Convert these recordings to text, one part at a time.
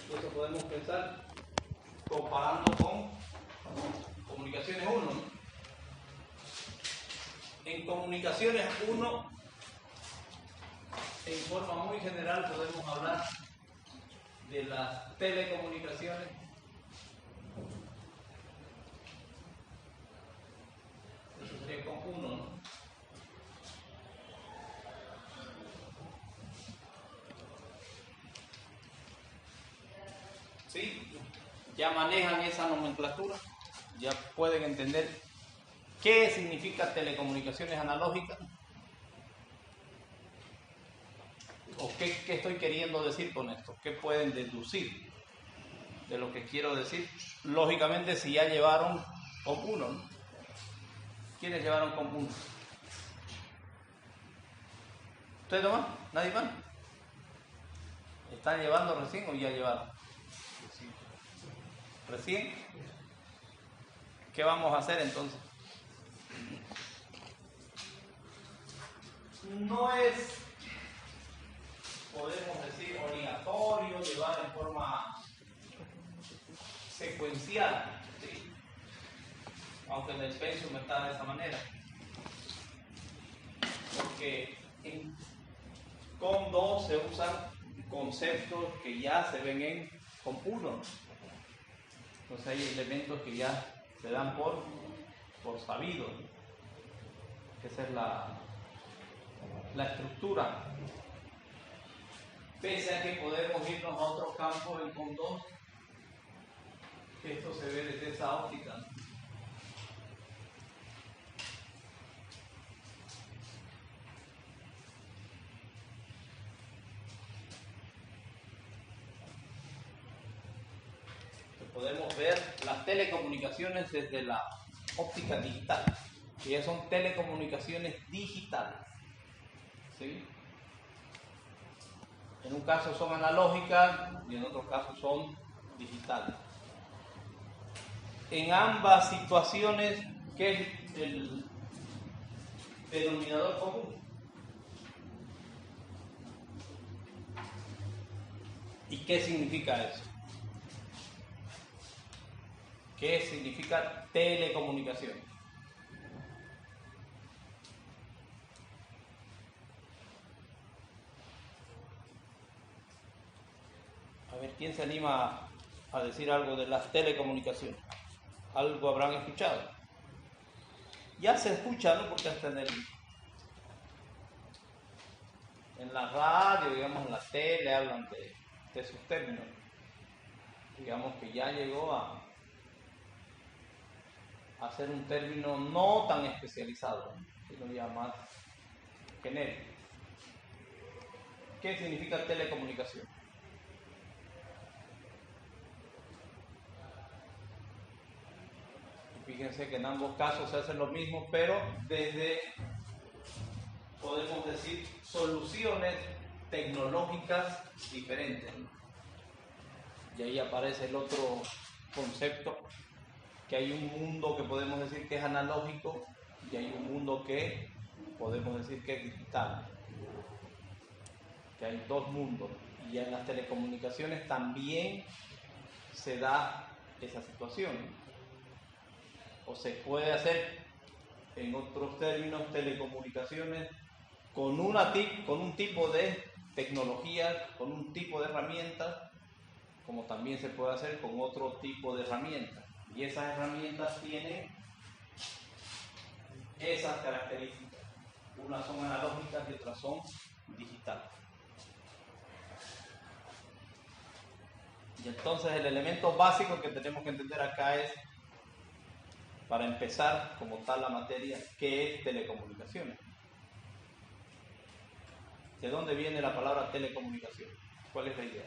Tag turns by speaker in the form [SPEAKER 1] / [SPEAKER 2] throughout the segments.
[SPEAKER 1] Eso podemos pensar comparando con comunicaciones 1, ¿no? En comunicaciones 1, en forma muy general, podemos hablar de las telecomunicaciones. Eso sería con 1, ¿no? ¿Sí? Ya manejan esa nomenclatura, ya pueden entender qué significa telecomunicaciones analógicas o qué estoy queriendo decir con esto, qué pueden deducir de lo que quiero decir. Lógicamente, si ya llevaron con 1, ¿no? ¿Quiénes llevaron con 1? ¿Ustedes nomás? ¿Nadie más? ¿Están llevando recién o ya llevaron? ¿Recién? ¿Qué vamos a hacer entonces? No es, podemos decir, obligatorio llevar en forma secuencial, ¿sí? Aunque en el pensum está de esa manera. Porque con 2 se usan conceptos que ya se ven con 1. Entonces hay elementos que ya se dan por sabido. Esa es la estructura. Pese a que podemos irnos a otro campo en con 2, esto se ve desde esa óptica. Podemos ver las telecomunicaciones desde la óptica digital, que ya son telecomunicaciones digitales, ¿sí? En un caso son analógicas y en otro caso son digitales. En ambas situaciones, ¿qué es el denominador común? ¿Y qué significa eso? ¿Qué significa telecomunicación? A ver, ¿quién se anima a decir algo de las telecomunicaciones? Algo habrán escuchado. Ya se escucha, ¿no? Porque hasta en la radio, digamos, en la tele, hablan de sus términos. Digamos que ya llegó a ser un término no tan especializado, sino ya más genérico. ¿Qué significa telecomunicación? Fíjense que en ambos casos se hace lo mismo, pero desde, podemos decir, soluciones tecnológicas diferentes. Y ahí aparece el otro concepto, que hay un mundo que podemos decir que es analógico y hay un mundo que podemos decir que es digital. Que hay 2 mundos. Y en las telecomunicaciones también se da esa situación. O se puede hacer, en otros términos, telecomunicaciones con un tipo de tecnología, con un tipo de herramientas, como también se puede hacer con otro tipo de herramientas. Y esas herramientas tienen esas características. Unas son analógicas y otras son digitales. Y entonces el elemento básico que tenemos que entender acá es, para empezar como tal la materia, ¿qué es telecomunicaciones? ¿De dónde viene la palabra telecomunicación? ¿Cuál es la idea?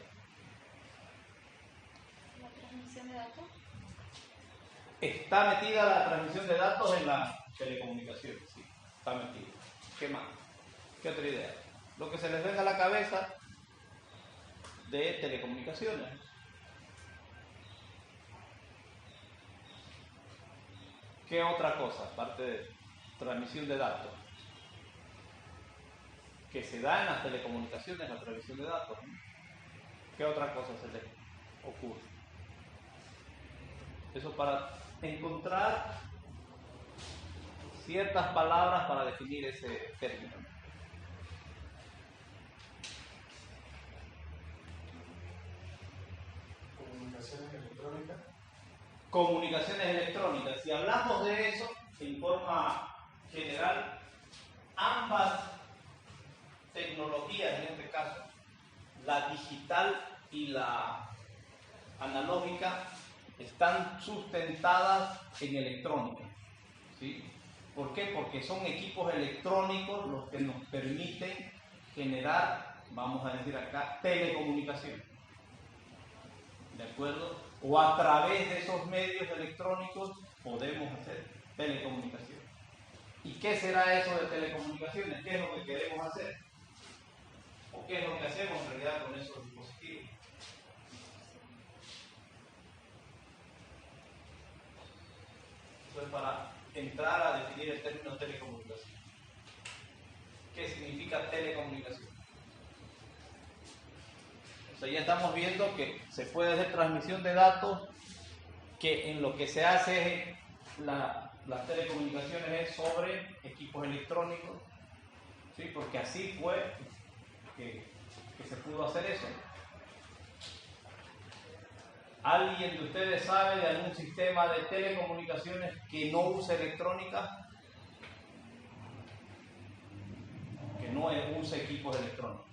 [SPEAKER 2] ¿La transmisión de datos?
[SPEAKER 1] Está metida la transmisión de datos en las telecomunicaciones, sí, está metida. ¿Qué más? ¿Qué otra idea? Lo que se les venga a la cabeza de telecomunicaciones. ¿Qué otra cosa, aparte de transmisión de datos? Que se da en las telecomunicaciones, la transmisión de datos, ¿no? ¿Qué otra cosa se lee? Eso para encontrar ciertas palabras para definir ese término.
[SPEAKER 2] Comunicaciones electrónicas.
[SPEAKER 1] Comunicaciones electrónicas. Si hablamos de eso en forma general, ambas tecnologías, en este caso, la digital y la analógica, están sustentadas en electrónica. ¿Sí? ¿Por qué? Porque son equipos electrónicos los que nos permiten generar, vamos a decir acá, telecomunicación. ¿De acuerdo? O a través de esos medios electrónicos podemos hacer telecomunicación. ¿Y qué será eso de telecomunicaciones? ¿Qué es lo que queremos hacer? ¿O qué es lo que hacemos en realidad con esos dispositivos? Eso es para entrar a definir el término telecomunicación. ¿Qué significa telecomunicación? O sea, ya estamos viendo que se puede hacer transmisión de datos, que en lo que se hace las telecomunicaciones es sobre equipos electrónicos, ¿sí? Porque así fue que se pudo hacer eso. ¿Alguien de ustedes sabe de algún sistema de telecomunicaciones que no use electrónica? Que no use equipos electrónicos.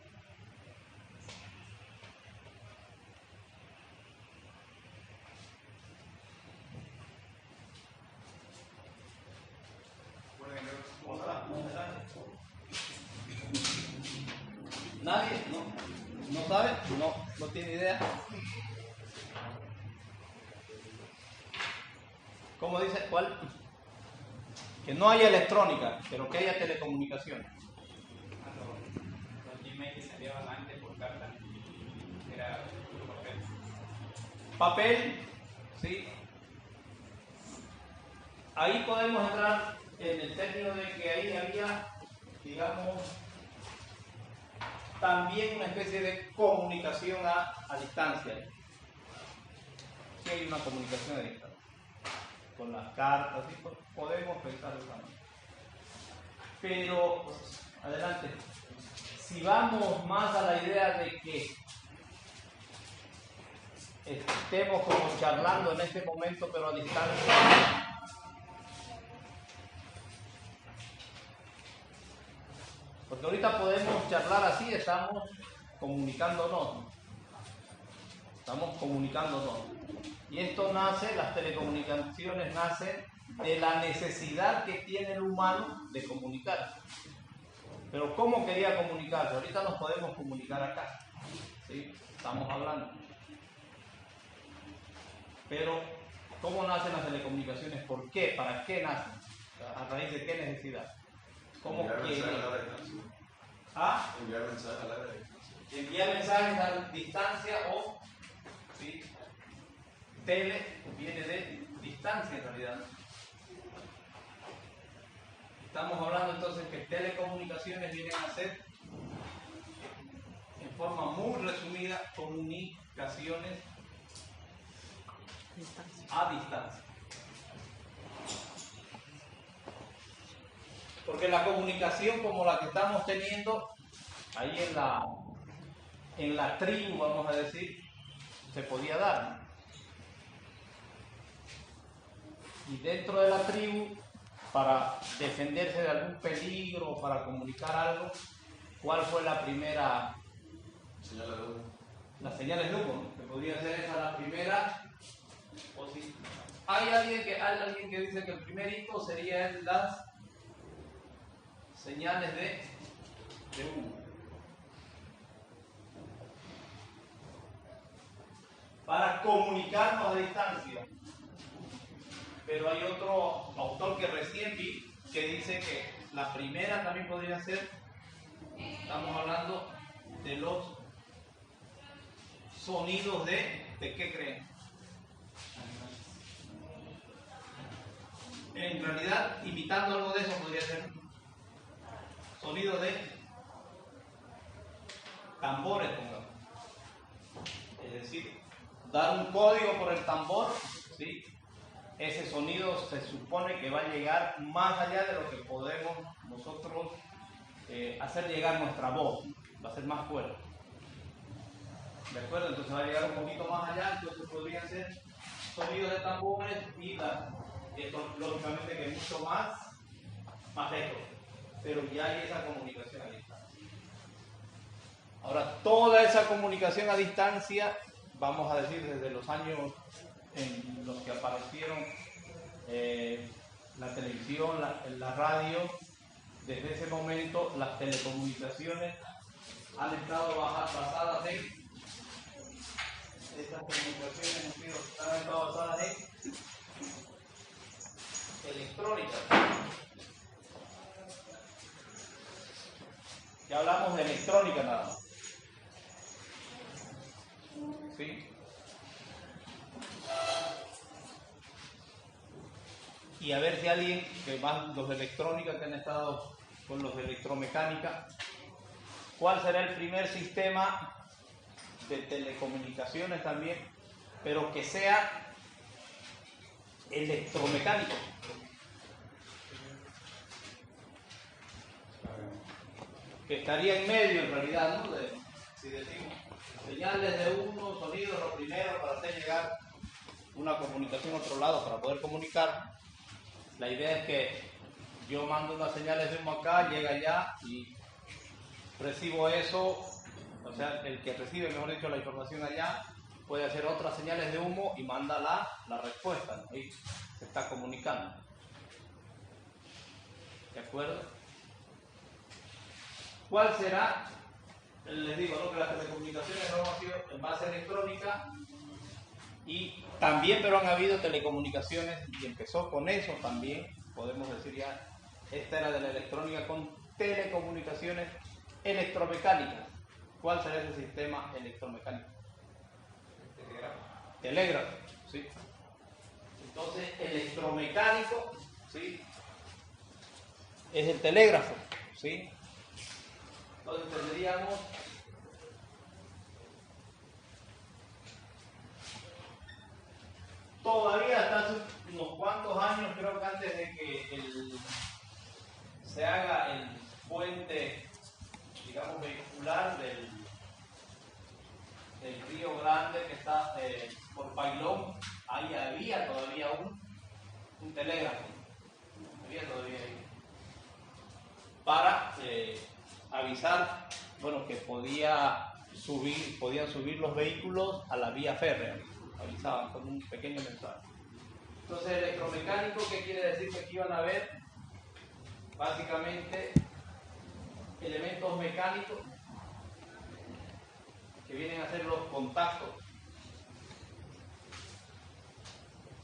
[SPEAKER 1] ¿Nadie? ¿No sabe? ¿No tiene idea? ¿Cómo dice? ¿Cuál? Que no haya electrónica, pero que haya telecomunicaciones.
[SPEAKER 3] Los Gmail que se enviaban antes por carta era puro papel.
[SPEAKER 1] Papel, ¿sí? Ahí podemos entrar en el término de que ahí había, digamos, también una especie de comunicación a distancia. Sí hay una comunicación a distancia. Con las cartas, ¿sí? Podemos pensarlo también. Pero, adelante, si vamos más a la idea de que estemos como charlando en este momento, pero a distancia, porque ahorita podemos charlar así, estamos comunicándonos. Estamos comunicándonos. Y esto nace, las telecomunicaciones nacen de la necesidad que tiene el humano de comunicarse. Pero ¿cómo quería comunicarse? Ahorita nos podemos comunicar acá. ¿Sí? Estamos hablando. Pero, ¿cómo nacen las telecomunicaciones? ¿Por qué? ¿Para qué nacen? ¿A raíz de qué necesidad? ¿Cómo quieren? ¿Ah?
[SPEAKER 2] Enviar mensajes a larga distancia.
[SPEAKER 1] Enviar mensajes a distancia o, ¿sí? Tele viene de distancia en realidad. Estamos hablando entonces que telecomunicaciones vienen a ser, en forma muy resumida, comunicaciones a distancia. Porque la comunicación como la que estamos teniendo ahí en la tribu, vamos a decir, se podía dar. Y dentro de la tribu, para defenderse de algún peligro o para comunicar algo, ¿cuál fue la primera?
[SPEAKER 2] Señal de humo.
[SPEAKER 1] Las señales de humo, que podría ser esa la primera. O si hay alguien que dice que el primer hito sería las señales de humo. Para comunicarnos a distancia. Pero hay otro autor que recién vi que dice que la primera también podría ser, estamos hablando de los sonidos ¿de qué creen? En realidad, imitando algo de eso podría ser sonido de tambores, pongamos. Es decir, dar un código por el tambor, ¿sí? ese sonido se supone que va a llegar más allá de lo que podemos nosotros hacer llegar nuestra voz, va a ser más fuerte. ¿De acuerdo? Entonces va a llegar un poquito más allá, entonces podrían ser sonidos de tambores y esto lógicamente que es mucho más lejos, pero ya hay esa comunicación a distancia. Ahora, toda esa comunicación a distancia, vamos a decir desde los años en los que aparecieron la televisión, la radio, desde ese momento las telecomunicaciones han estado basadas en estas comunicaciones han estado basadas en electrónica. Ya hablamos de electrónica nada más. ¿Sí? Y a ver si alguien, que más los de electrónica que han estado con los de electromecánica, ¿cuál será el primer sistema de telecomunicaciones también, pero que sea electromecánico? Que estaría en medio en realidad, ¿no? Si decimos señales de uno, sonidos, lo primero para hacer llegar una comunicación a otro lado para poder comunicar. La idea es que yo mando unas señales de humo acá, llega allá y recibo eso, o sea, el que recibe, mejor dicho, la información allá, puede hacer otras señales de humo y manda la respuesta, ¿no? Ahí se está comunicando. ¿De acuerdo? ¿Cuál será? Les digo, ¿no?, que las telecomunicaciones no han sido en base electrónica y también, pero han habido telecomunicaciones y empezó con eso también, podemos decir ya, esta era de la electrónica con telecomunicaciones electromecánicas. ¿Cuál será ese sistema electromecánico? Telégrafo, ¿sí? Entonces, electromecánico, ¿sí?, es el telégrafo, ¿sí? Entonces tendríamos todavía hasta hace unos cuantos años, creo que antes de que se haga el puente, digamos, vehicular del Río Grande que está por Pailón, ahí había todavía un telégrafo, había todavía ahí, para avisar, bueno, que podían subir los vehículos a la vía férrea, avisaban con un pequeño mensaje. Entonces, electromecánico, ¿qué quiere decir? Que aquí van a ver básicamente elementos mecánicos que vienen a ser los contactos,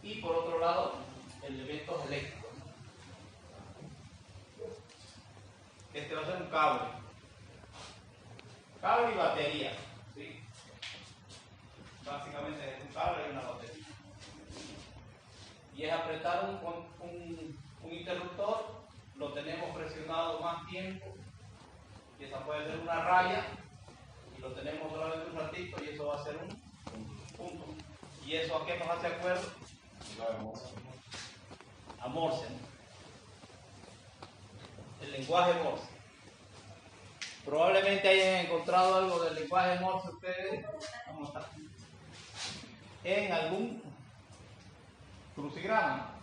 [SPEAKER 1] y por otro lado elementos eléctricos. Este va a ser un cable y batería, ¿sí? Básicamente es un cable y una batería, y es apretar un interruptor, lo tenemos presionado más tiempo y esa puede ser una raya, y lo tenemos solamente un ratito y eso va a ser un punto. ¿Y eso a qué nos hace acuerdo? A Morse, ¿no? El lenguaje Morse. Probablemente hayan encontrado algo del lenguaje Morse ustedes, ¿cómo está?, en algún crucigrama,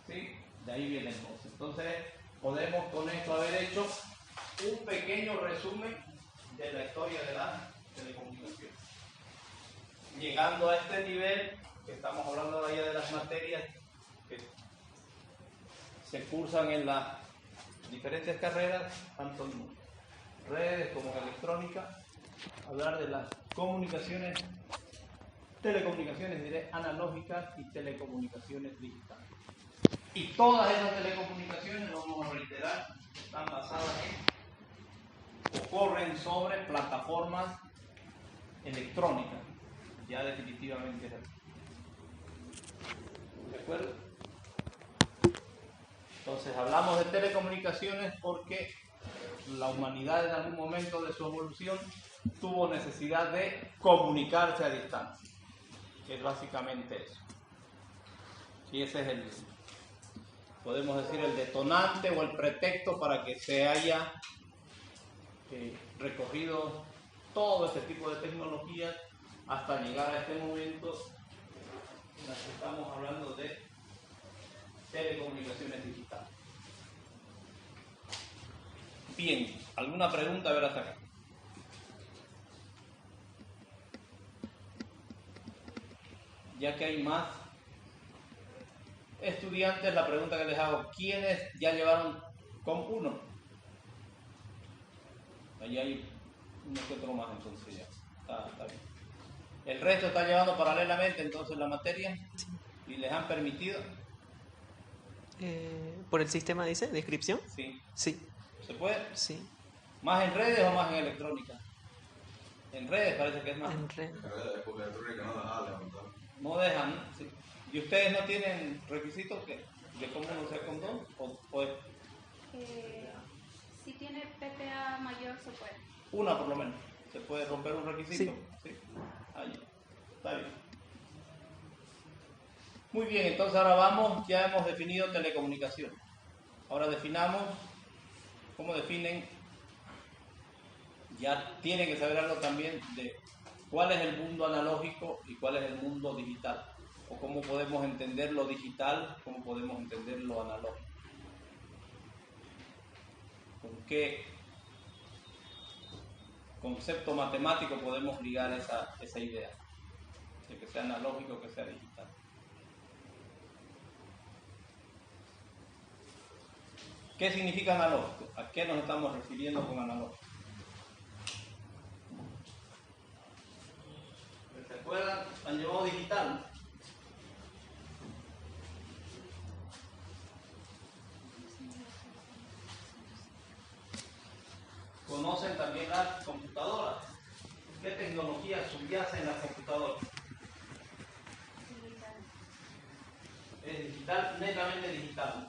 [SPEAKER 1] ¿sí? De ahí viene el Morse. Entonces podemos con esto haber hecho un pequeño resumen de la historia de la telecomunicación, llegando a este nivel que estamos hablando allá de las materias que se cursan en las diferentes carreras, tanto en redes como en electrónica, hablar de las comunicaciones, telecomunicaciones, diré, analógicas y telecomunicaciones digitales. Y todas esas telecomunicaciones, lo vamos a reiterar, están basadas en o corren sobre plataformas electrónicas, ya definitivamente. ¿De acuerdo? Entonces hablamos de telecomunicaciones porque la humanidad en algún momento de su evolución tuvo necesidad de comunicarse a distancia, que es básicamente eso. Y ese es el, podemos decir, el detonante o el pretexto para que se haya recorrido todo este tipo de tecnologías hasta llegar a este momento en el que estamos hablando de telecomunicaciones digitales. Bien, ¿alguna pregunta a ver hasta acá? Ya que hay más estudiantes, la pregunta que les hago, ¿quiénes ya llevaron COM1? Ahí hay uno que otro más, entonces ya está bien. ¿El resto está llevando paralelamente entonces la materia? ¿Y les han permitido?
[SPEAKER 4] ¿Por el sistema dice? ¿De inscripción?
[SPEAKER 1] Sí.
[SPEAKER 4] Sí.
[SPEAKER 1] ¿Se puede?
[SPEAKER 4] Sí.
[SPEAKER 1] ¿Más en redes o más en electrónica? En redes parece que es más.
[SPEAKER 4] En red.
[SPEAKER 2] Porque electrónica no dejaba levantar.
[SPEAKER 1] No dejan, ¿no? Sí. ¿Y ustedes no tienen requisitos de cómo no sea con dos? ¿O es
[SPEAKER 5] Si tiene PPA mayor se puede.
[SPEAKER 1] una por lo menos? ¿Se puede romper un requisito? Sí. Ahí. Está bien. Muy bien, entonces ahora vamos, ya hemos definido telecomunicación. Ahora definamos, ¿cómo definen? Ya tienen que saber algo también de cuál es el mundo analógico y cuál es el mundo digital. O cómo podemos entender lo digital, cómo podemos entender lo analógico. ¿Con qué concepto matemático podemos ligar esa idea? De que sea analógico o que sea digital. ¿Qué significa analógico? ¿A qué nos estamos refiriendo con analógico? ¿Se acuerdan? Han llevado digital. Conocen también las computadoras. ¿Qué tecnología subyace en las computadoras? Es digital, netamente digital.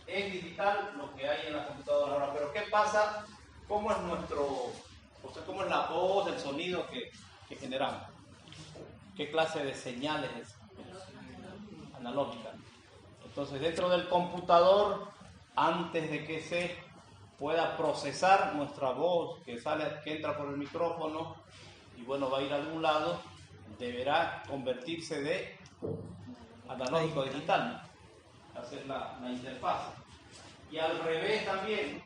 [SPEAKER 1] Es digital lo que hay en la computadora ahora, pero ¿qué pasa? ¿Cómo es cómo es la voz, el sonido que generamos? ¿Qué clase de señales es? Analógica. Entonces, dentro del computador, antes de que se pueda procesar nuestra voz que entra por el micrófono y bueno, va a ir a algún lado, deberá convertirse de analógico a digital, hacer la interfaz. Y al revés también,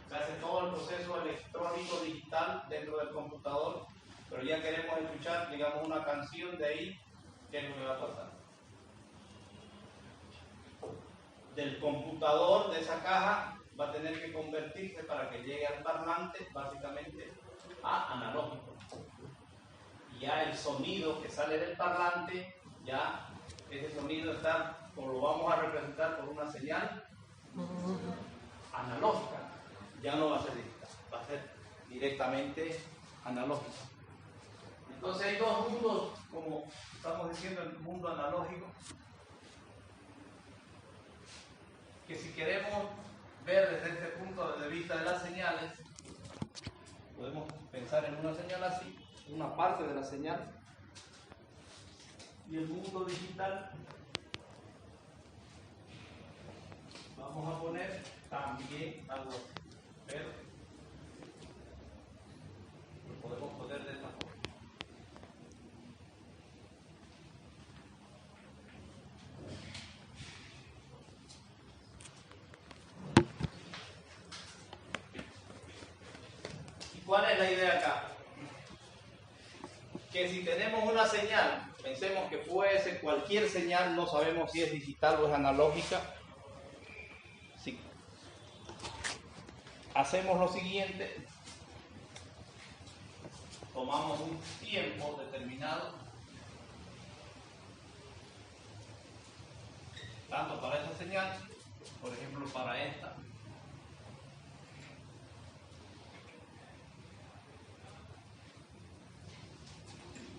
[SPEAKER 1] se hace todo el proceso electrónico digital dentro del computador, pero ya queremos escuchar, digamos, una canción de ahí, ¿qué es lo que va a pasar? Del computador, de esa caja, va a tener que convertirse para que llegue al parlante, básicamente, a analógico. Y ya el sonido que sale del parlante, ya ese sonido está, como lo vamos a representar por una señal analógica, ya no va a ser digital, va a ser directamente analógico. Entonces hay dos mundos, como estamos diciendo, el mundo analógico, que si queremos ver desde este punto de vista de las señales, podemos pensar en una señal así, una parte de la señal, y el mundo digital, vamos a poner también algo así, pero lo podemos poner de esta forma. ¿Cuál es la idea acá? Que si tenemos una señal, pensemos que fuese cualquier señal, no sabemos si es digital o es analógica. Si hacemos lo siguiente, tomamos un tiempo determinado, tanto para esta señal, por ejemplo para esta.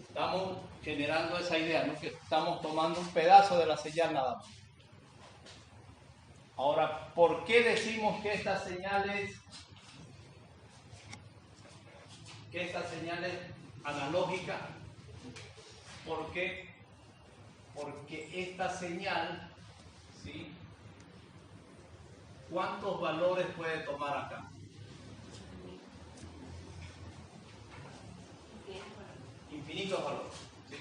[SPEAKER 1] Estamos generando esa idea, ¿no? Que estamos tomando un pedazo de la señal nada más. Ahora, ¿por qué decimos que esta señal es que esta señal es analógica. ¿Por qué? Porque esta señal, ¿sí? ¿Cuántos valores puede tomar acá? Infinitos valores, ¿sí?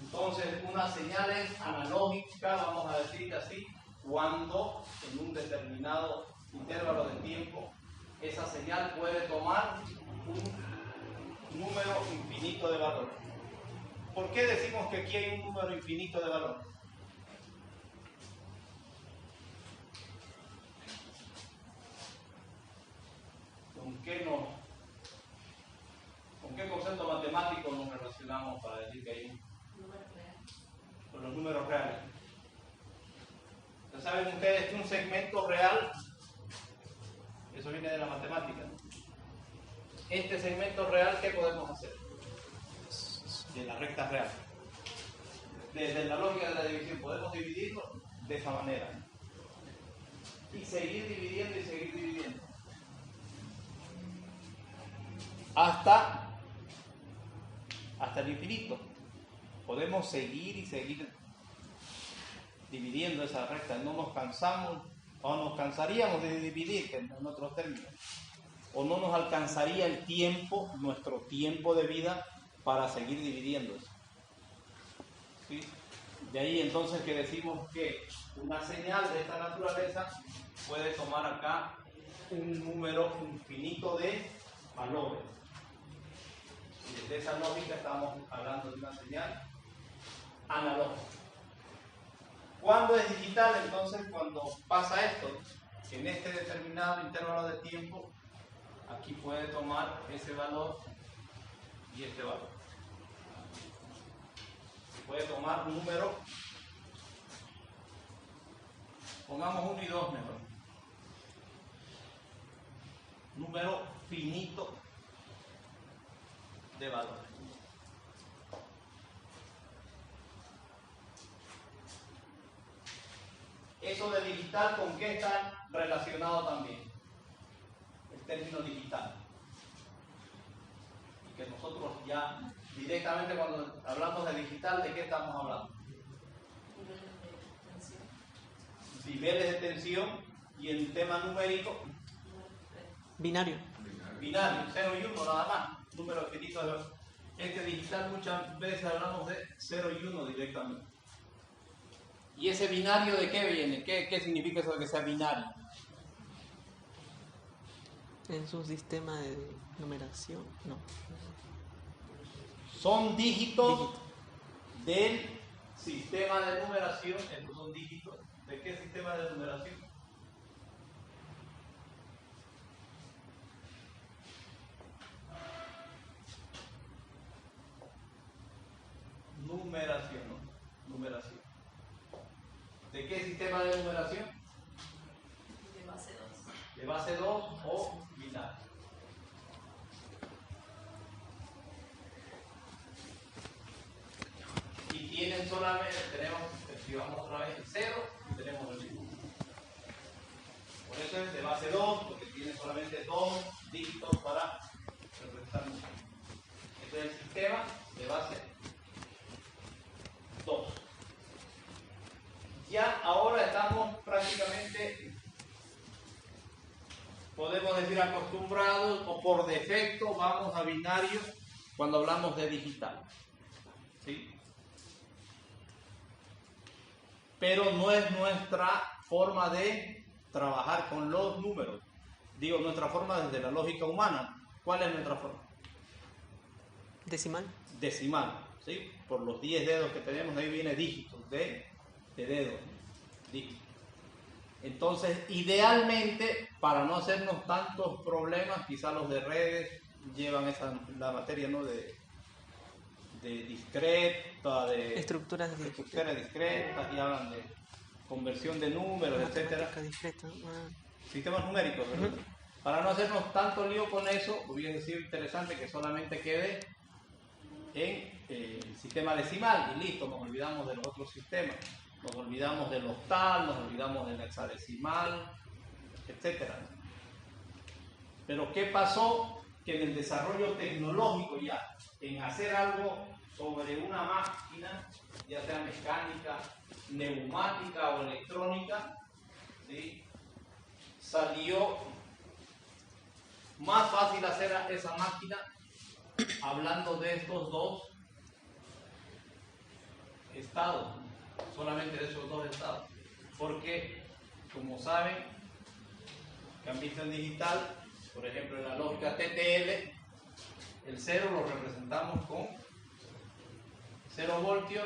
[SPEAKER 1] Entonces, una señal es analógica, vamos a decir así, cuando en un determinado intervalo de tiempo esa señal puede tomar un número infinito de valores. ¿Por qué decimos que aquí hay un número infinito de valores? ¿Con qué concepto matemático nos relacionamos para decir que hay un número real? Con los números reales. ¿Ya saben ustedes que un segmento real, eso viene de la matemática, ¿no? Este segmento real, ¿qué podemos hacer? De la recta real. Desde la lógica de la división, podemos dividirlo de esa manera. Y seguir dividiendo y seguir dividiendo. Hasta el infinito. Podemos seguir y seguir dividiendo esa recta. No nos cansamos o nos cansaríamos de dividir, en otros términos. O no nos alcanzaría el tiempo, nuestro tiempo de vida, para seguir dividiendo eso. ¿Sí? De ahí entonces que decimos que una señal de esta naturaleza puede tomar acá un número infinito de valores. Y desde esa lógica estamos hablando de una señal analógica. ¿Cuándo es digital? Entonces, cuando pasa esto, que en este determinado intervalo de tiempo, aquí puede tomar ese valor y este valor. Puede tomar un número, pongamos 1 y 2 mejor. Número finito de valores. Eso de digital, ¿con qué está relacionado también? El término digital. Y que nosotros ya directamente cuando hablamos de digital, ¿de qué estamos hablando? Niveles de tensión. Y el tema numérico,
[SPEAKER 4] Binario.
[SPEAKER 1] binario, 0 y 1 nada más, número finito de valores. Este digital muchas veces hablamos de 0 y 1 directamente. ¿Y ese binario de qué viene? ¿Qué significa eso de que sea binario?
[SPEAKER 4] Es un sistema de numeración, no.
[SPEAKER 1] Son dígitos del sistema de numeración. Estos son dígitos. ¿De qué sistema de numeración? Numeración, ¿no? Numeración. ¿De qué sistema de numeración?
[SPEAKER 6] De base 2.
[SPEAKER 1] De base 2 o binario. Y tienen solamente, escribamos otra vez el 0 y tenemos el 1. Por eso es de base 2, porque tiene solamente 2 dígitos para representar un número. Este es el sistema de base 2. Ya ahora estamos prácticamente, podemos decir, acostumbrados o por defecto vamos a binario cuando hablamos de digital. ¿Sí? Pero no es nuestra forma de trabajar con los números. Digo, nuestra forma desde la lógica humana. ¿Cuál es nuestra forma?
[SPEAKER 4] Decimal.
[SPEAKER 1] Decimal, ¿sí? Por los 10 dedos que tenemos, ahí viene dígitos de dedos, dígitos. Entonces, idealmente, para no hacernos tantos problemas, quizás los de redes llevan la materia, ¿no? de discreta, de
[SPEAKER 4] Estructuras
[SPEAKER 1] discretas, y hablan de conversión de números, etcétera.
[SPEAKER 4] Discreta.
[SPEAKER 1] Sistemas numéricos, ¿verdad? Para no hacernos tanto lío con eso, hubiese sido interesante que solamente quede en el sistema decimal y listo, nos olvidamos de los otros sistemas. Nos olvidamos del octal, nos olvidamos del hexadecimal, etcétera. Pero ¿qué pasó? Que en el desarrollo tecnológico ya, en hacer algo sobre una máquina, ya sea mecánica, neumática o electrónica, ¿sí?, salió más fácil hacer esa máquina hablando de estos dos estados, solamente de esos dos estados. Porque, como saben, que han visto en digital, por ejemplo, en la lógica TTL, el 0 lo representamos con 0 voltios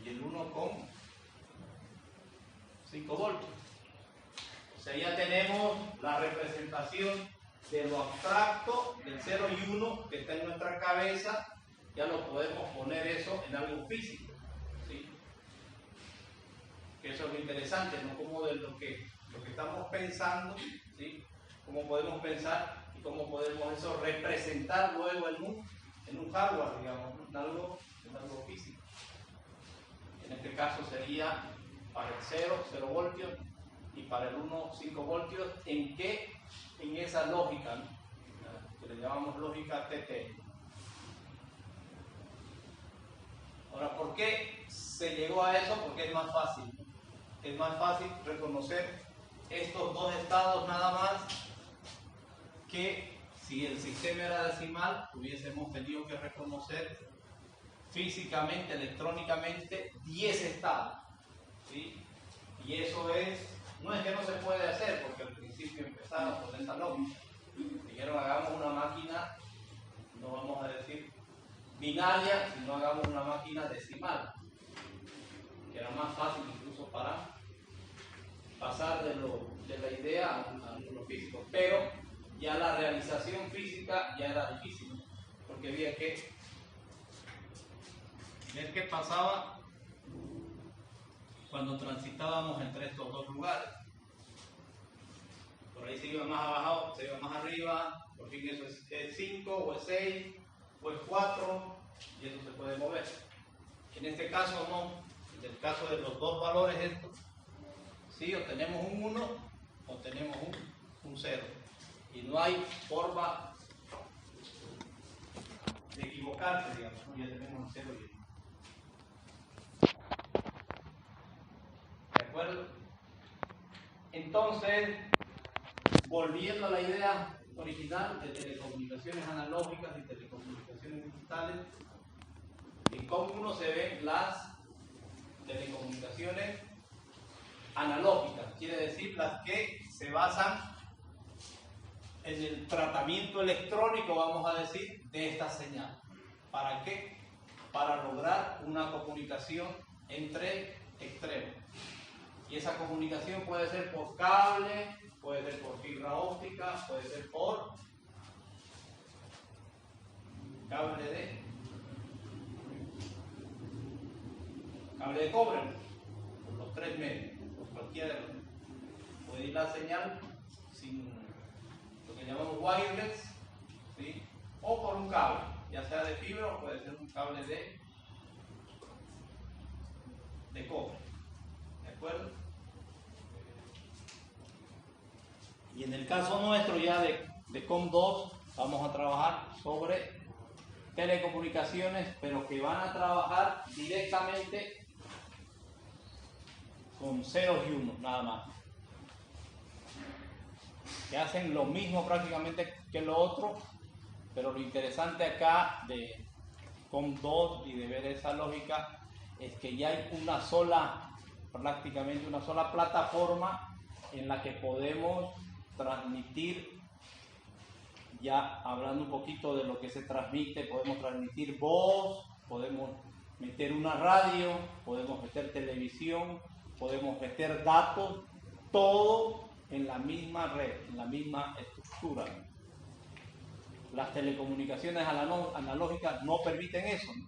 [SPEAKER 1] y el 1 con 5 voltios. O sea, ya tenemos la representación de lo abstracto, del 0 y 1 que está en nuestra cabeza, ya lo podemos poner eso en algo físico, ¿sí? Que eso es lo interesante, no como de lo que estamos pensando, ¿sí? Cómo podemos pensar y cómo podemos eso representar luego en un hardware, digamos, en algo físico. En este caso sería para el 0 voltios y para el 1, 5 voltios. ¿En qué? En esa lógica, ¿no?, que le llamamos lógica TT. Ahora, ¿por qué se llegó a eso? Porque es más fácil, ¿no? Es más fácil reconocer estos dos estados nada más que si el sistema era decimal, hubiésemos tenido que reconocer físicamente, electrónicamente, 10 estados, ¿sí? Y eso no es que no se puede hacer, porque al principio empezaron con esa lógica. Dijeron, hagamos una máquina, no vamos a decir binaria, sino hagamos una máquina decimal, que era más fácil incluso para pasar de la idea a lo físico. Pero ya la realización física ya era difícil, porque había que ver qué pasaba cuando transitábamos entre estos dos lugares. Por ahí se iba más abajo, se iba más arriba, por fin eso es 5 o es 6 o es 4 y eso se puede mover. En este caso no, en el caso de los dos valores estos, sí, o tenemos un 1 o tenemos un 0 y no hay forma de equivocarse, digamos, ¿no? Ya tenemos un 0 y el 1. ¿De acuerdo? Entonces, volviendo a la idea original de telecomunicaciones analógicas y telecomunicaciones digitales, en COM1 se ven las telecomunicaciones analógicas, quiere decir las que se basan en el tratamiento electrónico, vamos a decir, de esta señal. ¿Para qué? Para lograr una comunicación entre extremos. Y esa comunicación puede ser por cable, puede ser por fibra óptica, puede ser por cable de cobre, por los 3 medios, por cualquiera de los medios. Puede ir la señal sin lo que llamamos wireless, ¿sí?, o por un cable, ya sea de fibra o puede ser un cable de cobre. ¿De acuerdo? Y en el caso nuestro ya de COM2 vamos a trabajar sobre telecomunicaciones, pero que van a trabajar directamente con ceros y unos, nada más. Que hacen lo mismo prácticamente que lo otro, pero lo interesante acá de COM2 y de ver esa lógica es que ya hay prácticamente una sola plataforma en la que podemos transmitir, ya hablando un poquito de lo que se transmite, podemos transmitir voz, podemos meter una radio, podemos meter televisión, podemos meter datos, todo en la misma red, en la misma estructura. Las telecomunicaciones analógicas no permiten eso, ¿no?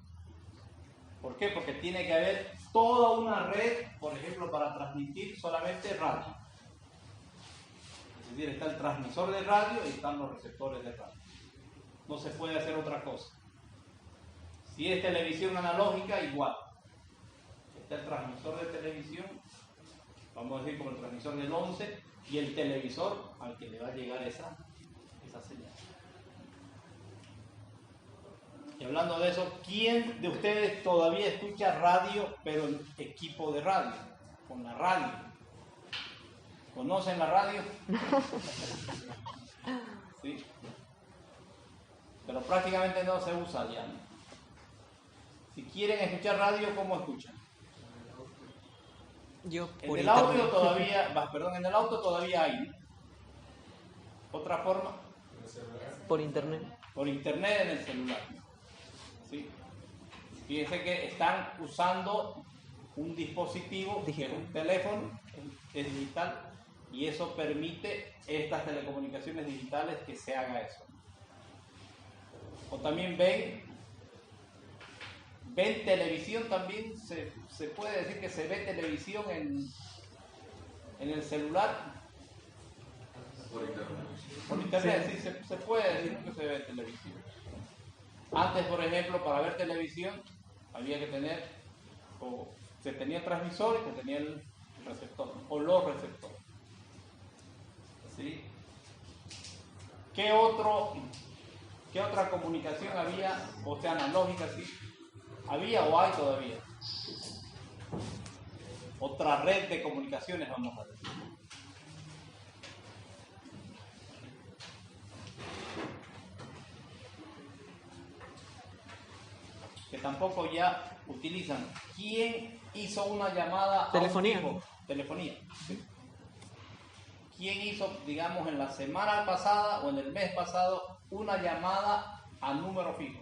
[SPEAKER 1] ¿Por qué? Porque tiene que haber toda una red, por ejemplo, para transmitir solamente radio. Es decir, está el transmisor de radio y están los receptores de radio. No se puede hacer otra cosa. Si es televisión analógica, igual. Está el transmisor de televisión, vamos a decir como el transmisor del 11, y el televisor al que le va a llegar esa esa señal. Y hablando de eso, ¿quién de ustedes todavía escucha radio, pero en equipo de radio? Con la radio. ¿Conocen la radio? Sí. Pero prácticamente no se usa ya, ¿no? Si quieren escuchar radio, ¿cómo escuchan?
[SPEAKER 4] Yo
[SPEAKER 1] En
[SPEAKER 4] por
[SPEAKER 1] el
[SPEAKER 4] internet.
[SPEAKER 1] audio todavía, perdón, en el auto todavía hay, ¿no? Otra forma,
[SPEAKER 4] Por internet.
[SPEAKER 1] por internet en el celular. ¿Sí? Fíjense que están usando un dispositivo, que es un teléfono, es digital, y eso permite estas telecomunicaciones digitales que se haga eso. O también ven televisión, también se puede decir que se ve televisión en el celular.
[SPEAKER 2] Por internet.
[SPEAKER 1] Por internet, sí, se puede decir que se ve televisión. Antes, por ejemplo, para ver televisión había que tener, o se tenía el transmisor y se tenía el receptor, o los receptores. ¿Sí? ¿Qué otra comunicación había, o sea, analógica, sí? ¿Había o hay todavía? Otra red de comunicaciones, vamos a decir. Que tampoco ya utilizan. ¿Quién hizo una llamada a
[SPEAKER 4] Telefonía.
[SPEAKER 1] un fijo? Telefonía. ¿Sí? ¿Quién hizo, digamos, en la semana pasada o en el mes pasado una llamada a número fijo?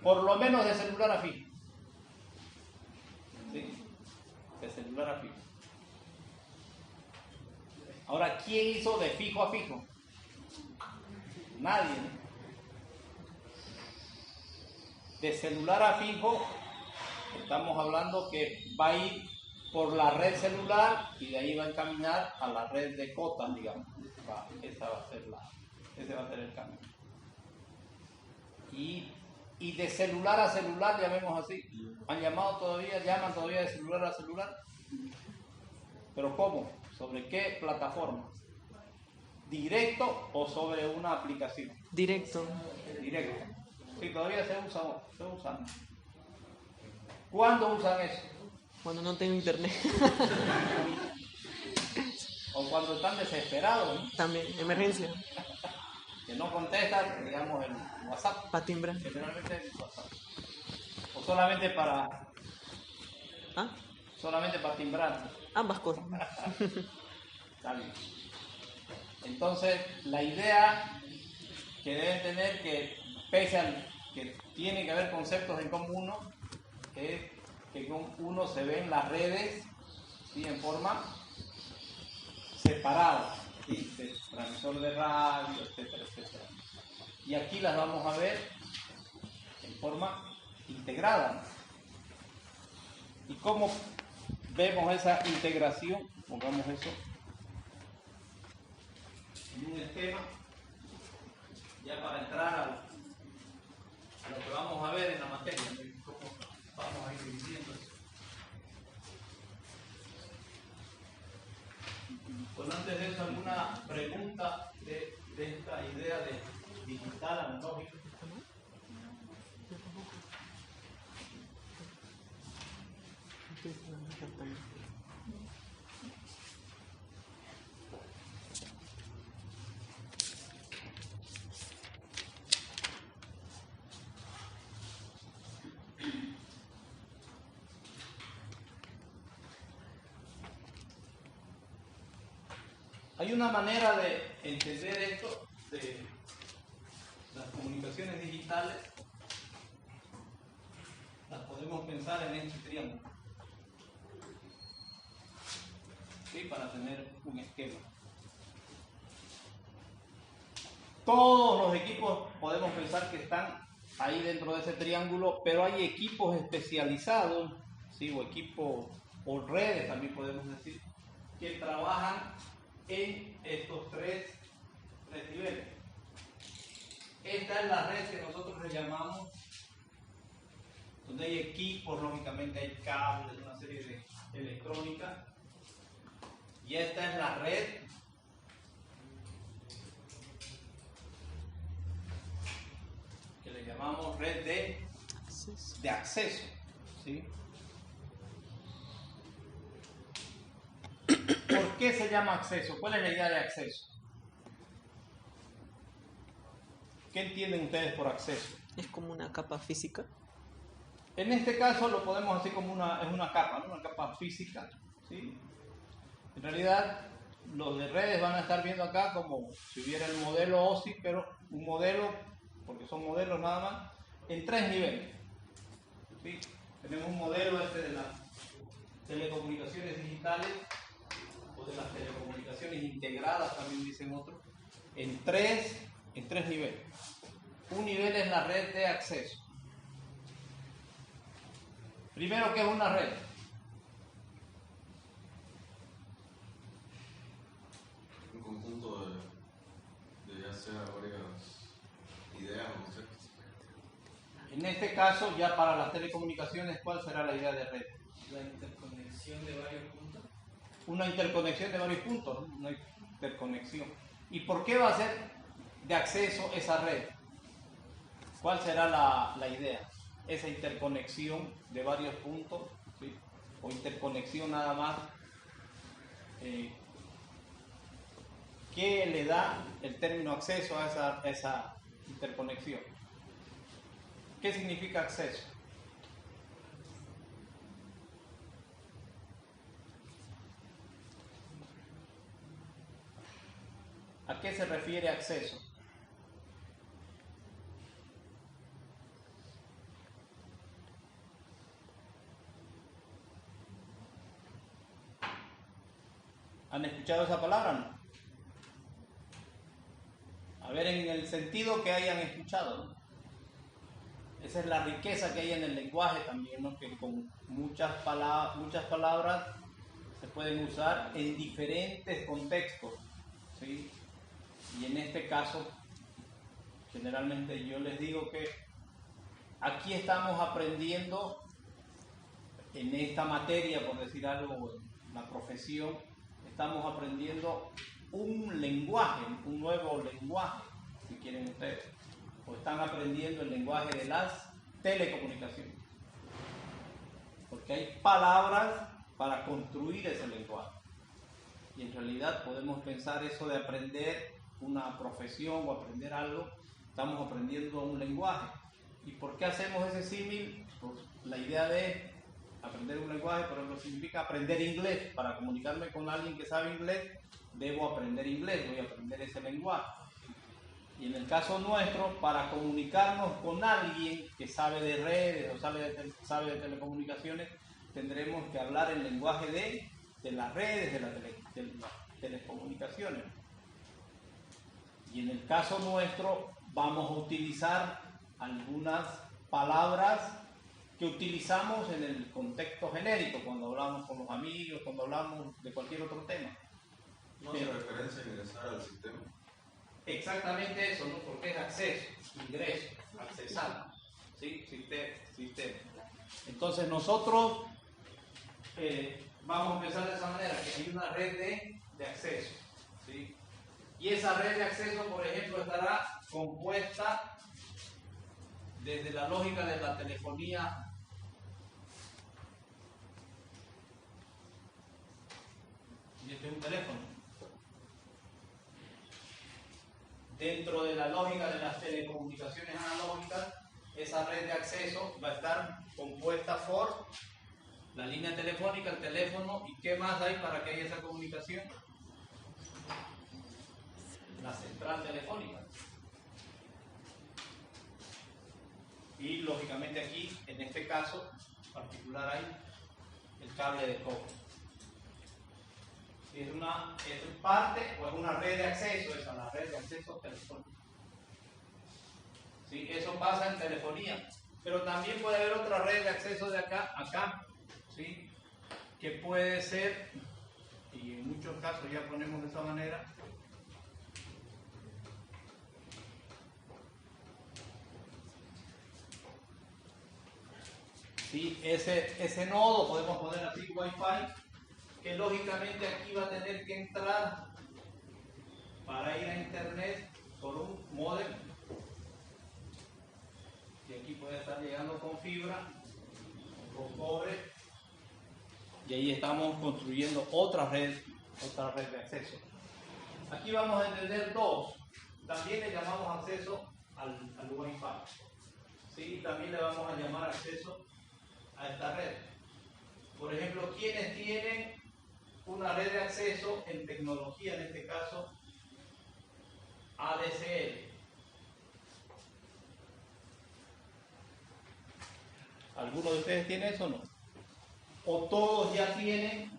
[SPEAKER 1] Por lo menos de celular a fijo. ¿Sí? De celular a fijo. Ahora, ¿quién hizo de fijo a fijo? Nadie, ¿no? De celular a fijo, estamos hablando que va a ir por la red celular y de ahí va a encaminar a la red de cotas, digamos. Ese va a ser el cambio. Y de celular a celular, llamemos así. Llaman todavía de celular a celular. ¿Pero cómo? ¿Sobre qué plataforma? ¿Directo o sobre una aplicación?
[SPEAKER 4] Directo.
[SPEAKER 1] Directo. Sí, todavía se usan. ¿Cuándo usan eso?
[SPEAKER 4] Cuando no tengo internet.
[SPEAKER 1] O cuando están desesperados, ¿no?
[SPEAKER 4] También, emergencia.
[SPEAKER 1] Que no contestan, digamos, el WhatsApp.
[SPEAKER 4] Para timbrar.
[SPEAKER 1] Generalmente el WhatsApp. O solamente para timbrar.
[SPEAKER 4] Ambas cosas.
[SPEAKER 1] Está bien. Entonces, la idea que deben tener, que pese a que tiene que haber conceptos en común, es que con uno se ven las redes, ¿sí? En forma separada, ¿sí? De transmisor de radio, etcétera, etcétera. Y aquí las vamos a ver en forma integrada. ¿Y cómo vemos esa integración? Pongamos eso en un esquema, ya para entrar a lo que vamos a ver en la materia, cómo vamos a ir dividiendo eso. Bueno, antes de eso, ¿alguna pregunta de esta idea de digital analógico? Hay una manera de entender esto, de las comunicaciones digitales, las podemos pensar en este triángulo, ¿sí? Para tener un esquema. Todos los equipos podemos pensar que están ahí dentro de ese triángulo, pero hay equipos especializados, ¿sí? O equipos o redes también podemos decir, que trabajan en estos tres niveles. Esta es la red que nosotros le llamamos, donde hay equipos, lógicamente hay cables, una serie de electrónica, y Y esta es la red que le llamamos red de acceso, ¿sí? ¿Por qué se llama acceso? ¿Cuál es la idea de acceso? ¿Qué entienden ustedes por acceso?
[SPEAKER 4] Es como una capa física.
[SPEAKER 1] En este caso lo podemos hacer como es una capa, ¿no? Una capa física, ¿sí? En realidad, los de redes van a estar viendo acá como si hubiera el modelo OSI, pero un modelo, porque son modelos nada más, en 3 niveles, ¿sí? Tenemos un modelo de las telecomunicaciones digitales, o de las telecomunicaciones integradas, también dicen otros, en tres niveles. Un nivel es la red de acceso. Primero, ¿qué es una red?
[SPEAKER 2] Un conjunto de ya sea varias ideas o conceptos.
[SPEAKER 1] En este caso, ya para las telecomunicaciones, ¿cuál será la idea de red?
[SPEAKER 3] La interconexión de varios puntos.
[SPEAKER 1] Una interconexión de varios puntos, ¿no? Una interconexión. ¿Y por qué va a ser de acceso esa red? ¿Cuál será la idea? Esa interconexión de varios puntos, ¿sí? O interconexión nada más. ¿Qué le da el término acceso a esa interconexión? ¿Qué significa acceso? ¿A qué se refiere acceso? ¿Han escuchado esa palabra, no? A ver, en el sentido que hayan escuchado, ¿no? Esa es la riqueza que hay en el lenguaje también, ¿no? Que con muchas palabras se pueden usar en diferentes contextos, ¿sí? Y en este caso, generalmente yo les digo que aquí estamos aprendiendo en esta materia, por decir algo, en la profesión, estamos aprendiendo un lenguaje, un nuevo lenguaje, si quieren ustedes, o están aprendiendo el lenguaje de las telecomunicaciones, porque hay palabras para construir ese lenguaje, y en realidad podemos pensar eso de aprender una profesión o aprender algo, estamos aprendiendo un lenguaje. ¿Y por qué hacemos ese símil? Pues la idea de aprender un lenguaje, por ejemplo, significa aprender inglés. Para comunicarme con alguien que sabe inglés, debo aprender inglés, voy a aprender ese lenguaje. Y en el caso nuestro, para comunicarnos con alguien que sabe de redes o sabe de telecomunicaciones, tendremos que hablar el lenguaje de las redes, de las telecomunicaciones. Y en el caso nuestro, vamos a utilizar algunas palabras que utilizamos en el contexto genérico, cuando hablamos con los amigos, cuando hablamos de cualquier otro tema.
[SPEAKER 2] ¿No hace referencia a ingresar al sistema?
[SPEAKER 1] Exactamente eso, ¿no? Porque es acceso, ingreso, accesar, ¿sí? Sistema. Entonces nosotros vamos a empezar de esa manera, que hay una red de acceso, ¿sí? Y esa red de acceso, por ejemplo, estará compuesta desde la lógica de la telefonía y este es un teléfono. Dentro de la lógica de las telecomunicaciones analógicas, esa red de acceso va a estar compuesta por la línea telefónica, el teléfono, y ¿qué más hay para que haya esa comunicación? La central telefónica. Y lógicamente aquí, en este caso particular, hay el cable de cobre. Es parte o es una red de acceso, esa es la red de acceso telefónico. ¿Sí? Eso pasa en telefonía, pero también puede haber otra red de acceso de acá, ¿sí? Que puede ser, y en muchos casos ya ponemos de esa manera, ¿sí? Ese nodo podemos poner así Wi-Fi, que lógicamente aquí va a tener que entrar para ir a internet por un módem, y aquí puede estar llegando con fibra, con cobre, y ahí estamos construyendo otra red de acceso. Aquí vamos a entender dos. También le llamamos acceso al Wi-Fi. ¿Sí? También le vamos a llamar acceso a esta red. Por ejemplo, quienes tienen una red de acceso en tecnología, en este caso ADSL. ¿Alguno de ustedes tiene eso o no? O todos ya tienen,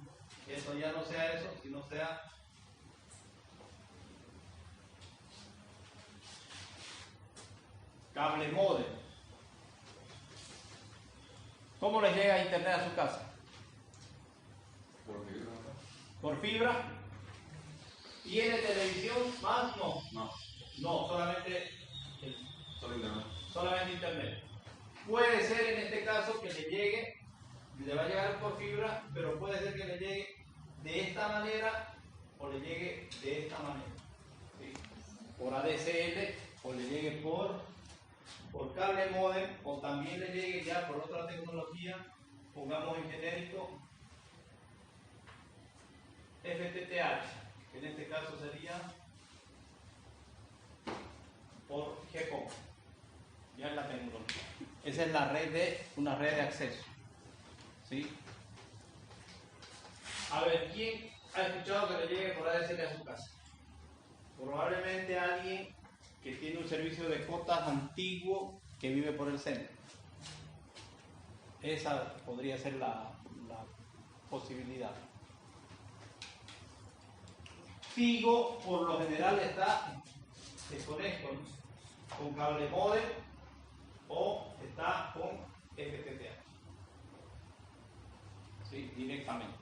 [SPEAKER 1] eso ya no sea eso, sino sea cable módem. ¿Cómo les llega internet a su casa?
[SPEAKER 2] Por fibra.
[SPEAKER 1] ¿Por fibra? ¿Tiene televisión más? No. No, solamente
[SPEAKER 2] Solo internet.
[SPEAKER 1] solamente internet. Puede ser en este caso que le llegue, le va a llegar por fibra, pero puede ser que le llegue de esta manera o le llegue de esta manera. ¿Sí? Por ADSL o le llegue por cable módem o también le llegue ya por otra tecnología, pongamos en genérico FTTH, que en este caso sería por GPON. Ya es la tecnología. Esa es la red una red de acceso. ¿Sí? A ver, ¿quién ha escuchado que le llegue por ADSL a su casa? Probablemente alguien que tiene un servicio de cuotas antiguo que vive por el centro. Esa podría ser la posibilidad. Figo por lo general está desconecto con cable módem o está con FTTH. Sí, directamente.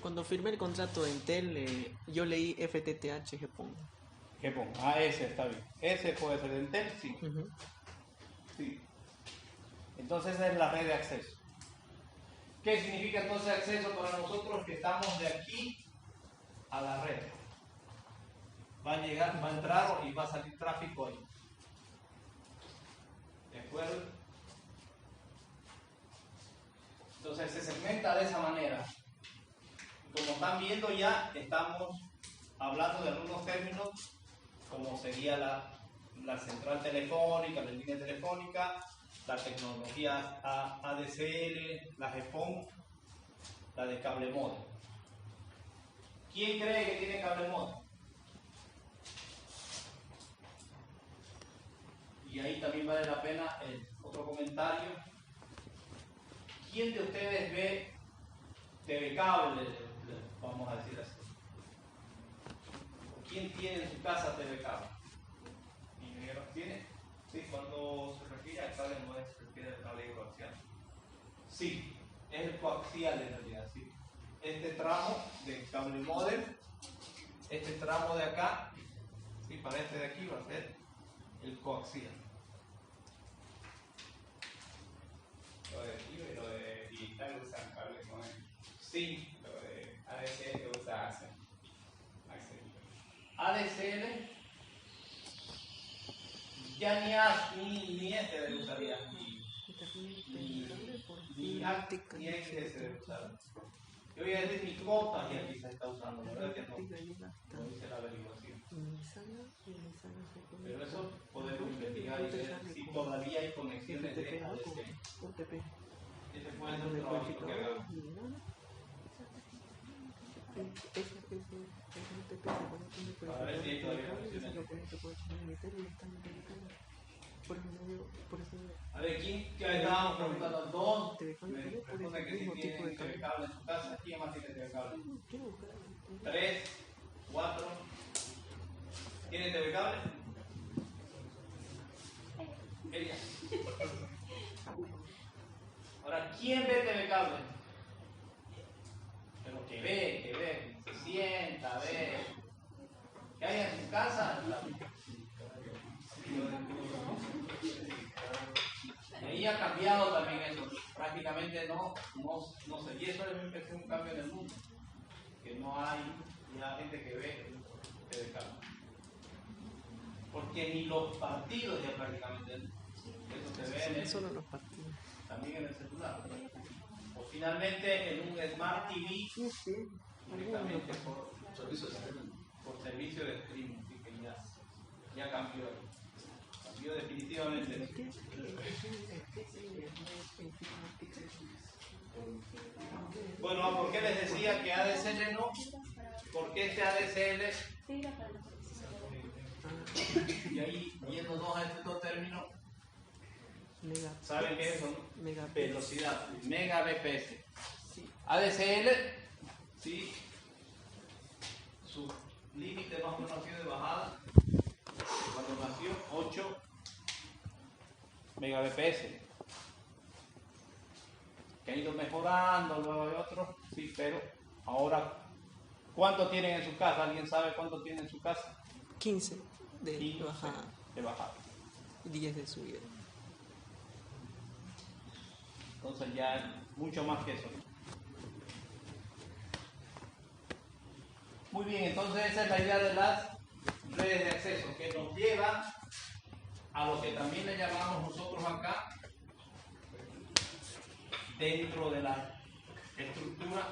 [SPEAKER 4] Cuando firmé el contrato de Entel, yo leí FTTH GPON.
[SPEAKER 1] GPON. Ese está bien. Ese puede ser de Entel, sí. Sí. Entonces esa es la red de acceso. ¿Qué significa entonces acceso para nosotros? Que estamos de aquí a la red. Va a llegar, va a entrar y va a salir tráfico ahí. ¿De acuerdo? Entonces se segmenta de esa manera. Como están viendo ya, estamos hablando de algunos términos, como sería la central telefónica, la línea telefónica, la tecnología ADSL, la GPON, la de cable módem. ¿Quién cree que tiene cable módem? Y ahí también vale la pena otro comentario. ¿Quién de ustedes ve TV cable? Vamos a decir así. ¿Quién tiene en su casa TV cable? ¿Tiene? Sí, cuando se refiere al cable no se refiere al cable coaxial. Sí, es el coaxial en realidad, sí. Este tramo de cable módem, este tramo de acá, sí, para este de aquí va a ser el coaxial.
[SPEAKER 3] Lo de fibra y lo de digital usan cables módem.
[SPEAKER 1] Sí.
[SPEAKER 3] Lo de ADSL usa AXE.
[SPEAKER 1] ADSL ya ni este debe usar ya, ni ACT ni este se debe usar. Yo voy a decir mi cota y aquí se está usando, la verdad que no, no hice la averiguación. Pero eso podemos investigar y ver si todavía hay conexiones de ADSL. Ese puede ser un trabajo que hagamos. Para ver si hay todavía conexiones. A ver, ¿quién que estábamos preguntando? Dos. Me responde que sí tiene TV cable en su casa. ¿Quién más tiene TV cable? 3, 4. ¿Tiene TV cable? Ella. Ahora, ¿quién ve TV cable? Pero que ve, se sienta, ve. ¿Qué hay en su casa? Y ahí ha cambiado también eso. prácticamente no sé. Y eso es un cambio en el mundo, que no hay ya gente que ve TV cable. Porque ni los partidos ya prácticamente, eso se ve en el,
[SPEAKER 4] Solo los partidos.
[SPEAKER 1] también en el celular. O finalmente en un Smart TV, únicamente por servicio de streaming, así que ya cambió definitivamente. Bueno, ¿por qué les decía que ADSL no? Porque este ADSL, y ahí yéndonos a estos dos términos, ¿saben qué son? Velocidad, megabps. ADSL, sí, su límite más conocido de bajada, cuando nació 8 megabps, que ha ido mejorando, luego hay otros, sí, pero ahora, ¿cuánto tienen en su casa? ¿Alguien sabe cuánto tienen en su casa?
[SPEAKER 4] 15 de
[SPEAKER 1] 15
[SPEAKER 4] bajada
[SPEAKER 1] de bajada.
[SPEAKER 4] y 10 de subida.
[SPEAKER 1] Entonces ya es mucho más que eso. Muy bien, entonces esa es la idea de las redes de acceso, que nos lleva a lo que también le llamamos nosotros acá, dentro de la estructura,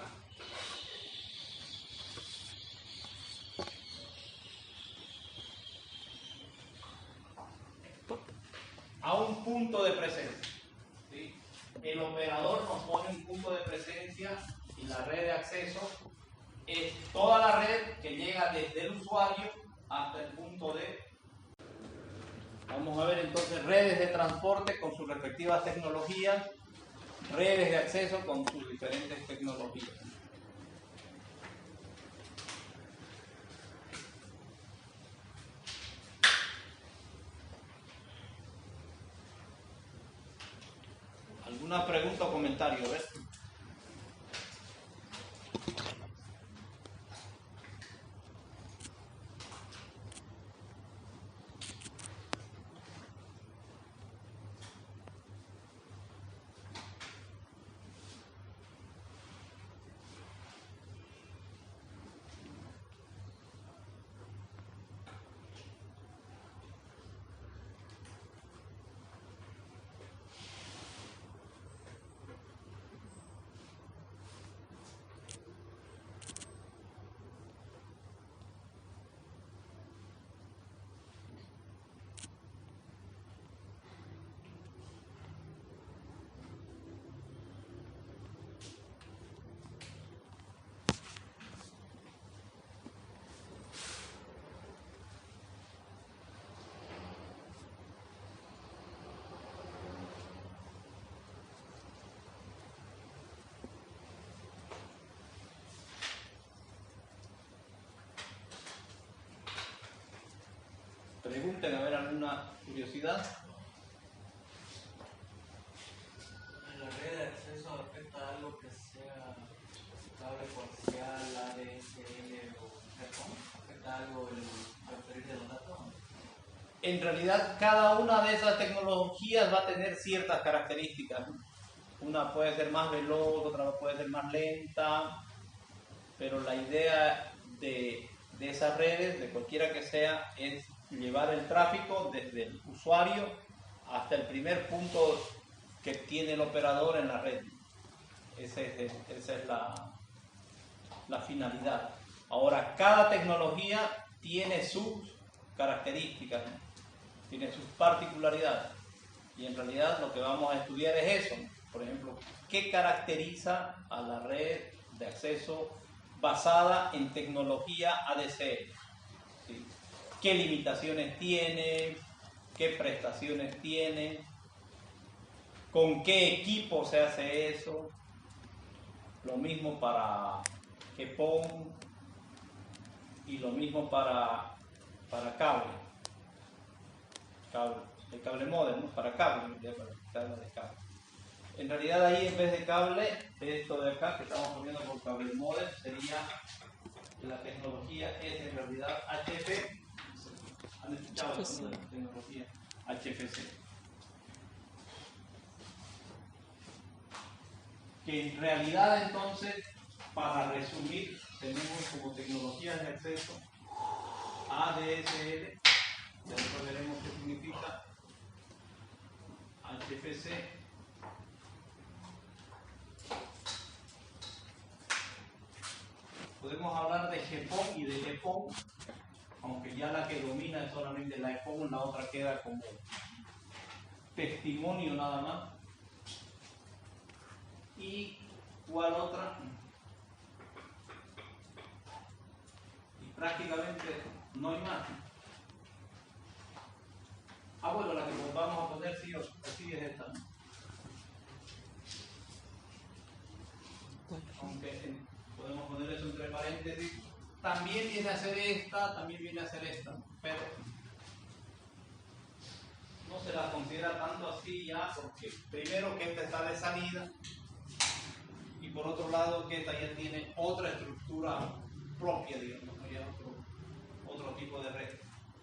[SPEAKER 1] a un punto de presencia. ¿Sí? El operador nos pone un punto de presencia y la red de acceso es toda la red que llega desde el usuario hasta el punto de... Vamos a ver entonces redes de transporte con sus respectivas tecnologías, redes de acceso con sus diferentes tecnologías. ¿Alguna pregunta o comentario? ¿Ves? Pregunten, a ver, alguna curiosidad.
[SPEAKER 2] ¿La red de acceso afecta a algo que sea cable coaxial, ADSL o GPON? ¿Afecta algo el transferir de los datos?
[SPEAKER 1] En realidad, cada una de esas tecnologías va a tener ciertas características. Una puede ser más veloz, otra puede ser más lenta, pero la idea de esas redes, de cualquiera que sea, es llevar el tráfico desde el usuario hasta el primer punto que tiene el operador en la red. Esa es la finalidad. Ahora, cada tecnología tiene sus características, ¿no? Tiene sus particularidades. Y en realidad lo que vamos a estudiar es eso, ¿no? Por ejemplo, ¿qué caracteriza a la red de acceso basada en tecnología ADSL? ¿Sí? ¿Qué limitaciones tiene? ¿Qué prestaciones tiene? ¿Con qué equipo se hace eso? Lo mismo para GPON y lo mismo para cable. El cable modem, ¿no? Para cable, de cable. En realidad ahí en vez de cable, esto de acá que estamos poniendo por cable modem sería, la tecnología es en realidad HF. ¿Han escuchado de la tecnología HFC? que en realidad entonces, para resumir, tenemos como tecnologías de acceso ADSL, ya después veremos qué significa, HFC, podemos hablar de GPON y de GPON, aunque ya la que domina es solamente la GPON, la otra queda como testimonio nada más. ¿Y cuál otra? Y prácticamente no hay más. Bueno, la que vamos a poner sí es esta, ¿no? Aunque podemos poner eso entre paréntesis. También viene a ser esta, también viene a ser esta, ¿no? Pero no se la considera tanto así ya, porque primero que esta está de salida y por otro lado que esta ya tiene otra estructura propia, digamos, ¿no? Ya otro tipo de red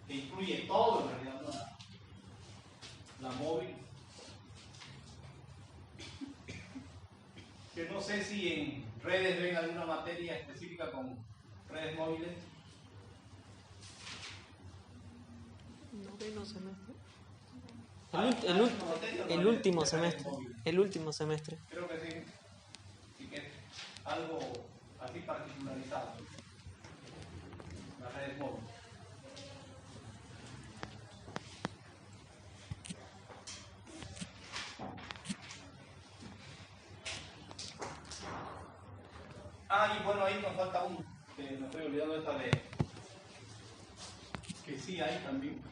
[SPEAKER 1] que incluye todo en realidad, ¿no? La móvil, que no sé si en redes ven alguna materia específica con redes móviles.
[SPEAKER 4] Noveno semestre.
[SPEAKER 1] El último semestre.
[SPEAKER 4] El último semestre.
[SPEAKER 1] Creo que sí. Así que es algo así particularizado. Las redes móviles. Y bueno, ahí nos falta uno, que me estoy olvidando esta de que sí hay también.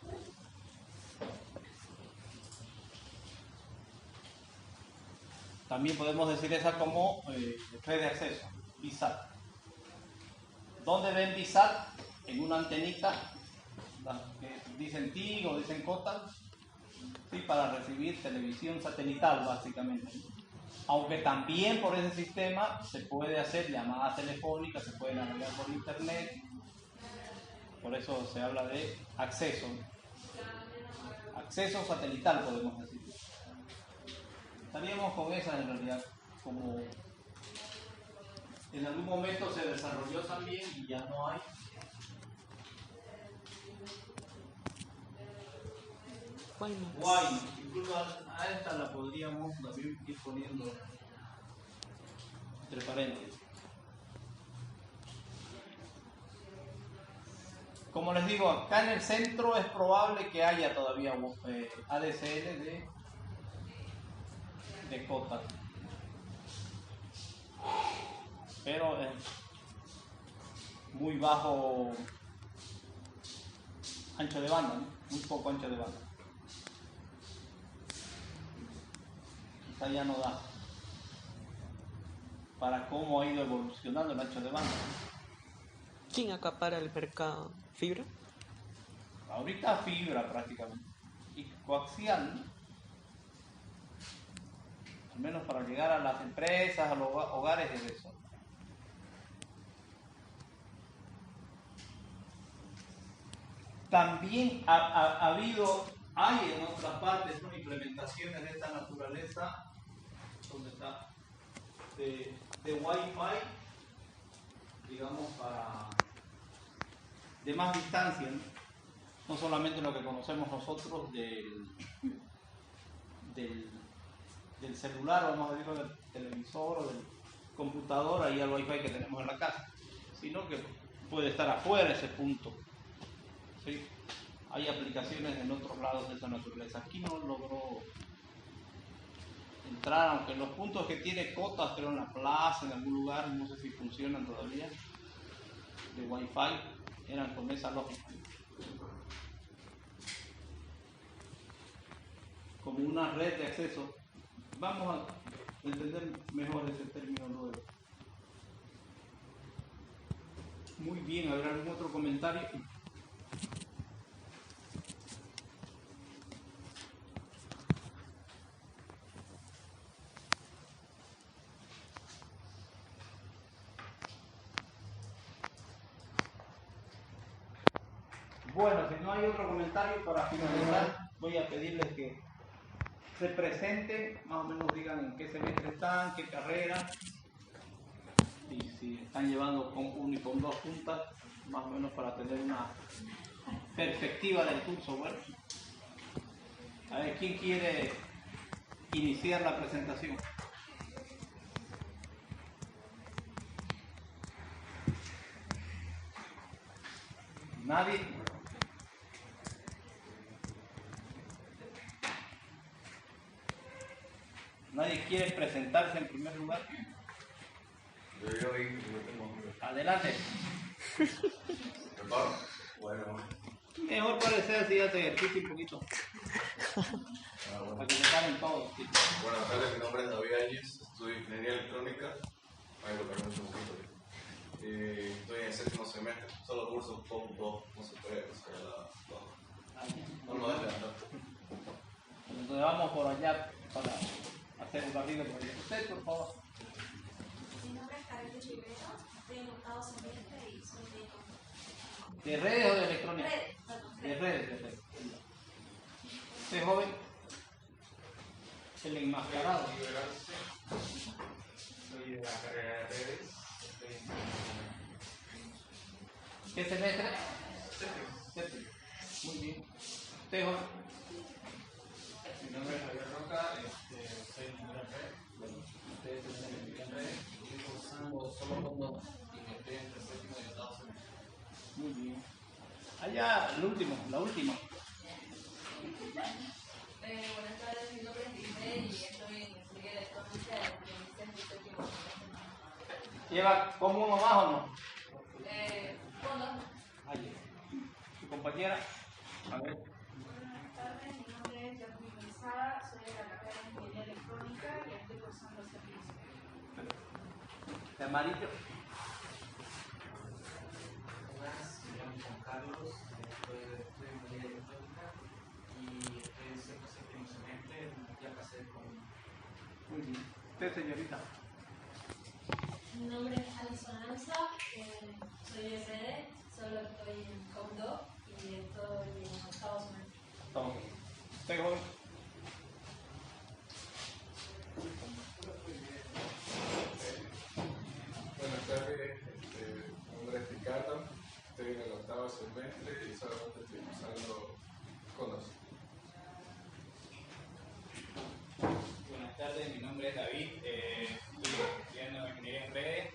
[SPEAKER 1] También podemos decir esa como red de acceso, VSAT. ¿Dónde ven VSAT? En una antenita, que dicen TIG o dicen COTAL, ¿sí? Para recibir televisión satelital básicamente. Aunque también por ese sistema se puede hacer llamadas telefónicas, se puede navegar por internet, por eso se habla de acceso satelital podemos decir. Estaríamos con esa en realidad, como en algún momento se desarrolló también y ya no hay. Guay, incluso a esta la podríamos también ir poniendo entre paréntesis. Como les digo, acá en el centro es probable que haya todavía ADSL de cota, pero es muy bajo ancho de banda, ¿no? Muy poco ancho de banda. Quizá ya no da para cómo ha ido evolucionando el ancho de banda.
[SPEAKER 4] ¿Quién acapara el mercado? ¿Fibra?
[SPEAKER 1] Ahorita fibra prácticamente y coaxial, ¿no? Al menos para llegar a las empresas, a los hogares es eso. También hay en otras partes, ¿no? Implementaciones de esta naturaleza, donde está de Wi-Fi, digamos, de más distancia, ¿no? No solamente lo que conocemos nosotros del celular, vamos a decirlo, del televisor o del computador, ahí al Wi-Fi que tenemos en la casa, sino que puede estar afuera ese punto, ¿sí? Hay aplicaciones en otros lados de esa naturaleza. Aquí no logró entrar, aunque los puntos que tiene cotas, creo en la plaza, en algún lugar, no sé si funcionan todavía, de Wi-Fi, eran con esa lógica. Como una red de acceso. Vamos a entender mejor ese término luego. Muy bien, ¿habrá algún otro comentario? Bueno, si no hay otro comentario, para finalizar, voy a pedirles que se presenten, más o menos digan en qué semestre están, qué carrera, y si están llevando con uno y con dos juntas, más o menos para tener una perspectiva del curso. Bueno, a ver, ¿quién quiere iniciar la presentación? ¿Nadie? ¿Nadie quiere presentarse en primer lugar?
[SPEAKER 7] Yo no tengo hambre.
[SPEAKER 1] Adelante.
[SPEAKER 7] ¿Preparo? Bueno.
[SPEAKER 1] Mejor parecer así, hace ejercicio un poquito.
[SPEAKER 7] Bueno.
[SPEAKER 1] Para que se paren todos. Sí.
[SPEAKER 7] Buenas tardes, mi nombre es David Áñez, estudio Ingeniería Electrónica. Ahí lo permito un poquito. Estoy en el 7º semestre, solo curso POP 2, no se puede hacer no lo dejes andar.
[SPEAKER 1] Entonces vamos por allá para hacer un barrido por allá. Usted, por favor.
[SPEAKER 6] Mi nombre es Karen Rivero, estoy en 8º semestre y soy de
[SPEAKER 1] ¿De redes o de electrónica?
[SPEAKER 6] redes. Perdón,
[SPEAKER 1] De redes. Usted, joven. El enmascarado.
[SPEAKER 3] Soy de la carrera de redes.
[SPEAKER 1] ¿Qué semestre? Séptimo. Muy bien. Usted, joven.
[SPEAKER 3] Mi nombre es Javier Roca, soy ingeniero en red. Ustedes tienen ingeniería en red. Estoy cursando solo con dos y me estoy entre 7º y 8º semestre.
[SPEAKER 1] Muy bien. Allá, la última.
[SPEAKER 6] buenas tardes, mi nombre es Giselle y estoy en Ingeniería Electrónica y en el 7º semestre.
[SPEAKER 1] ¿Lleva como uno más o no?
[SPEAKER 6] Fondo.
[SPEAKER 1] Ahí. ¿Su compañera? A ver.
[SPEAKER 5] Buenas tardes, mi nombre es Yasmin González, soy de la carrera de Ingeniería Electrónica y estoy cursando el servicio.
[SPEAKER 1] ¿De amarillo?
[SPEAKER 2] Buenas, me llamo Juan Carlos, estoy en Ingeniería Electrónica y estoy en 7º semestre, ya pasé con...
[SPEAKER 1] Muy bien. ¿Usted, señorita?
[SPEAKER 6] Mi nombre es Alison Anza, soy de redes, solo estoy en COM2 y estoy en 8º semestre.
[SPEAKER 1] Todo. ¿Usted, joven?
[SPEAKER 7] Buenas tardes, mi nombre es Ricardo, estoy en el 8º semestre y solamente estoy usando conos.
[SPEAKER 3] Buenas tardes, mi nombre es David, estoy estudiando ingeniería en redes,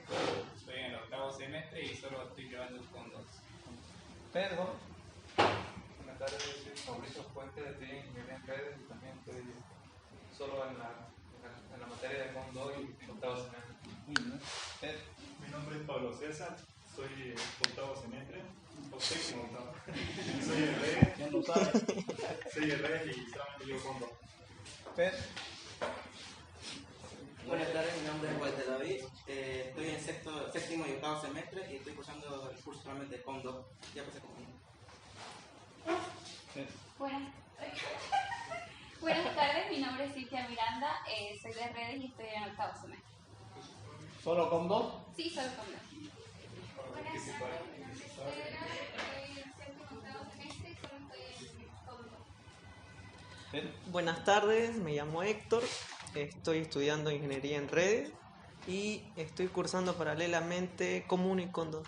[SPEAKER 3] estoy en el 8º semestre y solo estoy llevando con dos.
[SPEAKER 1] ¿Usted, joven?
[SPEAKER 8] Buenas tardes, soy Mauricio Fuentes, estoy en Ingeniería en Redes y también estoy solo en la materia de Mundo y 8º semestre.
[SPEAKER 1] Muy bien. ¿Usted?
[SPEAKER 9] Mi nombre es Pablo César, soy 8º semestre, o 7º octavo. Soy de redes,
[SPEAKER 1] ¿Quién lo sabe?
[SPEAKER 9] soy de redes y solamente llevo con dos.
[SPEAKER 1] ¿Usted?
[SPEAKER 10] Buenas tardes, mi nombre es Walter David, estoy en 7º y 8º semestre y estoy cursando el curso solamente con 2, ya pasé con 1.
[SPEAKER 5] Buenas tardes, mi nombre es Cintia Miranda, soy de redes y estoy en 8º semestre.
[SPEAKER 1] ¿Solo con dos?
[SPEAKER 5] Sí, solo con dos. Buenas tardes, mi nombre es Estela, estoy en 7º y 8º semestre y solo estoy en COM2.
[SPEAKER 1] ¿Usted?
[SPEAKER 4] Buenas tardes, me llamo Héctor, estoy estudiando ingeniería en redes y estoy cursando paralelamente común y con dos.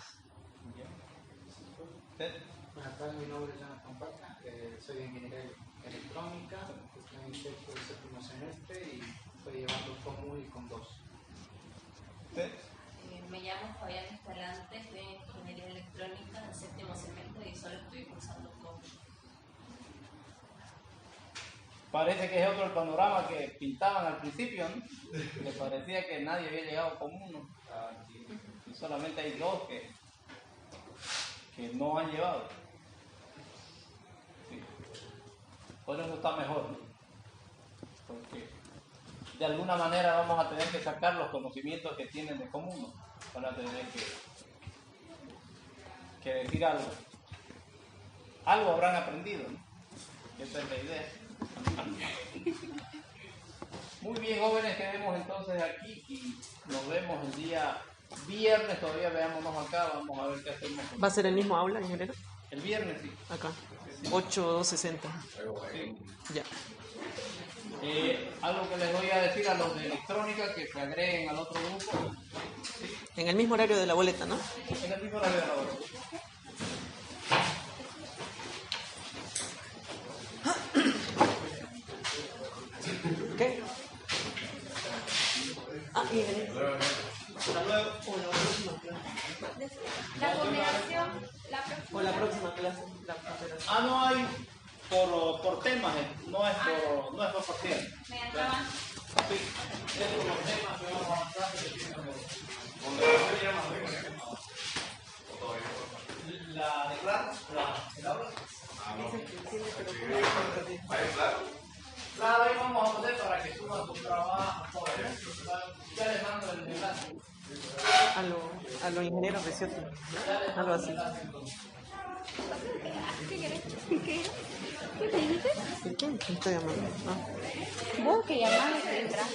[SPEAKER 1] ¿Usted?
[SPEAKER 2] Buenas tardes, mi nombre es Jonathan Paca, soy de Ingeniería Electrónica, estoy en 7º semestre y estoy llevando común y con dos.
[SPEAKER 1] ¿Usted?
[SPEAKER 6] Me llamo Fabián Escalante, estoy en Ingeniería Electrónica en el 7º semestre y solo estoy cursando COM.
[SPEAKER 1] Parece que es otro el panorama que pintaban al principio, ¿no? Le parecía que nadie había llegado con uno. Y solamente hay dos que no han llevado. Sí. Por eso está mejor, ¿no? Porque de alguna manera vamos a tener que sacar los conocimientos que tienen de común, ¿no? Van a tener que decir algo. Algo habrán aprendido, ¿no? Esa es la idea. Muy bien, jóvenes, quedemos entonces aquí y nos vemos el día viernes. Todavía veámonos acá, vamos a ver qué hacemos.
[SPEAKER 4] ¿Va a ser el mismo aula, ingeniero?
[SPEAKER 1] El viernes, sí.
[SPEAKER 4] Acá. 8260.
[SPEAKER 1] Sí.
[SPEAKER 4] Ya.
[SPEAKER 3] Algo que les voy a decir a los de electrónica que se agreguen al otro grupo.
[SPEAKER 4] En el mismo horario de la boleta, ¿no?
[SPEAKER 3] En el mismo horario de la hora.
[SPEAKER 4] ¿Qué? Y
[SPEAKER 1] Hasta luego.
[SPEAKER 5] La cooperación,
[SPEAKER 4] o la próxima clase. La cooperación.
[SPEAKER 1] No hay por temas, no es por parcial.
[SPEAKER 5] mediante avance.
[SPEAKER 1] Sí, dentro de los temas que vamos a avanzar, la de claro, el aula. Claro, ahí vamos a poner para que suban sus trabajos, todo eso. Ya les mando el enlace.
[SPEAKER 4] A los ingenieros de Cioto. Algo así.
[SPEAKER 5] ¿Qué querés? ¿Qué? ¿Qué te dijiste?
[SPEAKER 4] ¿Quién? ¿Quién estoy llamando? Ah.
[SPEAKER 5] Vos que llamás y entras.